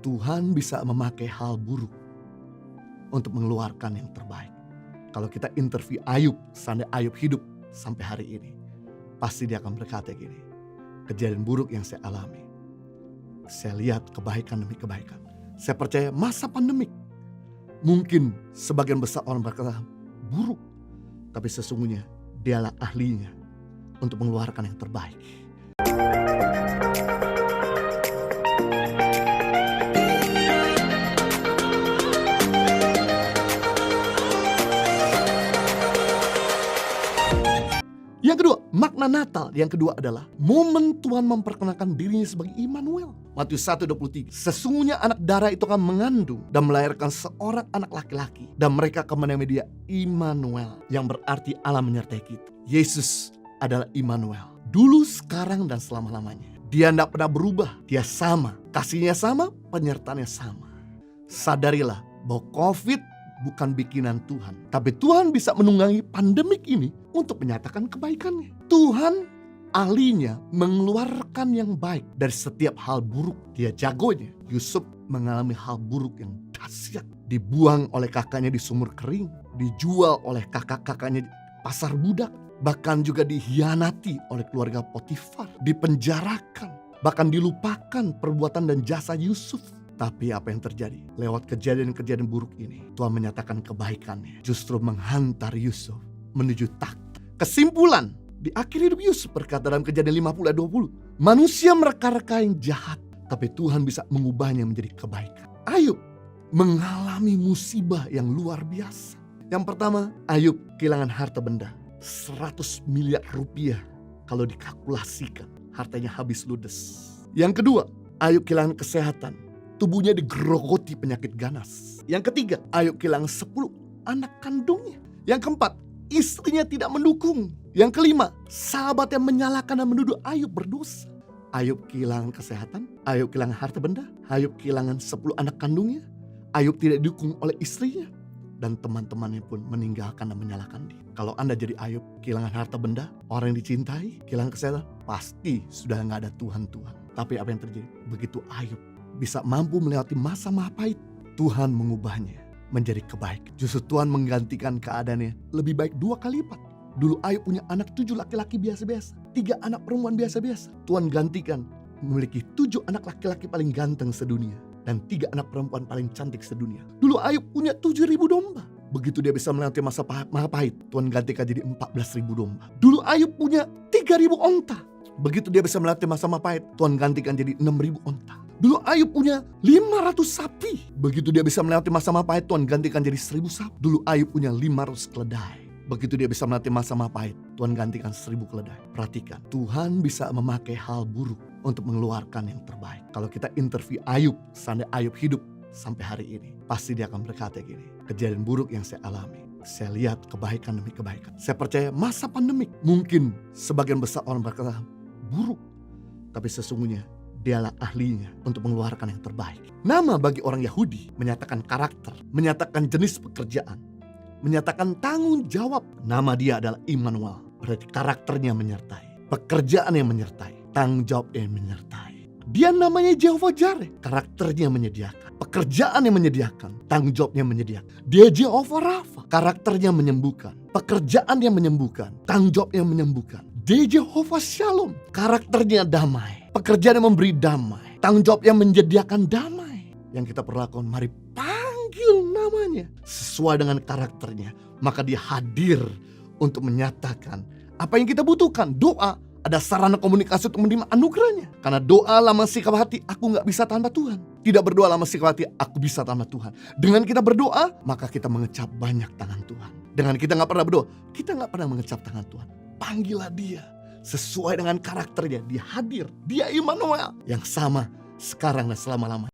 Tuhan bisa memakai hal buruk untuk mengeluarkan yang terbaik. Kalau kita interview Ayub, seandainya Ayub hidup sampai hari ini, pasti dia akan berkata gini, kejadian buruk yang saya alami, saya lihat kebaikan demi kebaikan. Saya percaya masa pandemik, mungkin sebagian besar orang berkata buruk, tapi sesungguhnya dialah ahlinya untuk mengeluarkan yang terbaik. Yang kedua, makna Natal. Yang kedua adalah momen Tuhan memperkenalkan dirinya sebagai Immanuel. Matius 1:23. Sesungguhnya anak darah itu akan mengandung dan melahirkan seorang anak laki-laki, dan mereka akan menamai dia Immanuel, yang berarti Allah menyertai kita. Yesus adalah Immanuel. Dulu, sekarang, dan selama-lamanya. Dia tidak pernah berubah. Dia sama. Kasihnya sama, penyertaannya sama. Sadarilah bahwa COVID bukan bikinan Tuhan, tapi Tuhan bisa menunggangi pandemik ini untuk menyatakan kebaikannya. Tuhan ahlinya mengeluarkan yang baik dari setiap hal buruk. Dia jagonya. Yusuf mengalami hal buruk yang dahsyat. Dibuang oleh kakaknya di sumur kering, dijual oleh kakak-kakaknya di pasar budak, bahkan juga dihianati oleh keluarga Potifar, dipenjarakan, bahkan dilupakan perbuatan dan jasa Yusuf. Tapi apa yang terjadi? Lewat kejadian-kejadian buruk ini, Tuhan menyatakan kebaikannya. Justru menghantar Yusuf menuju takhta. Kesimpulan, di akhir hidup Yusuf berkata dalam Kejadian 50 ayat 20. Manusia mereka-reka yang jahat, tapi Tuhan bisa mengubahnya menjadi kebaikan. Ayub mengalami musibah yang luar biasa. Yang pertama, Ayub kehilangan harta benda. 100 miliar rupiah kalau dikalkulasikan. Hartanya habis ludes. Yang kedua, Ayub kehilangan kesehatan. Tubuhnya digerogoti penyakit ganas. Yang ketiga, Ayub kehilangan 10 anak kandungnya. Yang keempat, istrinya tidak mendukung. Yang kelima, sahabat yang menyalahkan dan menuduh Ayub berdosa. Ayub kehilangan kesehatan, Ayub kehilangan harta benda, Ayub kehilangan 10 anak kandungnya, Ayub tidak didukung oleh istrinya, dan teman-temannya pun meninggalkan dan menyalahkan dia. Kalau Anda jadi Ayub, kehilangan harta benda, orang yang dicintai, kehilangan kesehatan, pasti sudah gak ada Tuhan. Tapi apa yang terjadi? Begitu Ayub bisa mampu melewati masa-masa pahit, Tuhan mengubahnya menjadi kebaikan. Justru Tuhan menggantikan keadaannya lebih baik 2 kali lipat. Dulu Ayub punya anak 7 laki-laki biasa-biasa, 3 anak perempuan biasa-biasa. Tuhan gantikan memiliki 7 anak laki-laki paling ganteng sedunia dan 3 anak perempuan paling cantik sedunia. Dulu Ayub punya 7.000 domba. Begitu dia bisa melewati masa pahit, Tuhan gantikan jadi 14.000 domba. Dulu Ayub punya 3.000 onta. Begitu dia bisa melewati masa pahit, Tuhan gantikan jadi 6.000 onta. Dulu Ayub punya 500 sapi. Begitu dia bisa melewati masa pahit, Tuhan gantikan jadi 1.000 sapi. Dulu Ayub punya 500 keledai. Begitu dia bisa melewati masa pahit, Tuhan gantikan 1.000 keledai. Perhatikan, Tuhan bisa memakai hal buruk untuk mengeluarkan yang terbaik. Kalau kita interview Ayub, seandainya Ayub hidup sampai hari ini, pasti dia akan berkata gini, kejadian buruk yang saya alami, saya lihat kebaikan demi kebaikan. Saya percaya masa pandemik, mungkin sebagian besar orang berkata buruk, tapi sesungguhnya dialah ahlinya untuk mengeluarkan yang terbaik. Nama bagi orang Yahudi menyatakan karakter, menyatakan jenis pekerjaan, menyatakan tanggung jawab. Nama dia adalah Immanuel, berarti karakternya menyertai, pekerjaan yang menyertai, tanggung jawab yang menyertai. Dia namanya Jehovah Jireh, karakternya menyediakan, pekerjaan yang menyediakan, tanggung jawabnya menyediakan. Dia Jehovah Rafa, karakternya menyembuhkan, pekerjaan yang menyembuhkan, tanggung jawab yang menyembuhkan. Dia Jehovah Shalom, karakternya damai, pekerjaan yang memberi damai, tanggung jawab yang menyediakan damai. Yang kita perlakukan, mari panggil namanya sesuai dengan karakternya, maka dia hadir untuk menyatakan apa yang kita butuhkan. Doa ada sarana komunikasi untuk menerima anugerahnya. Karena doa lama sikap hati, aku gak bisa tanpa Tuhan. Tidak berdoa lama sikap hati, aku bisa tanpa Tuhan. Dengan kita berdoa, maka kita mengecap banyak tangan Tuhan. Dengan kita gak pernah berdoa, kita gak pernah mengecap tangan Tuhan. Panggillah dia sesuai dengan karakternya. Dia hadir, dia Immanuel yang sama sekarang dan selama-lamanya.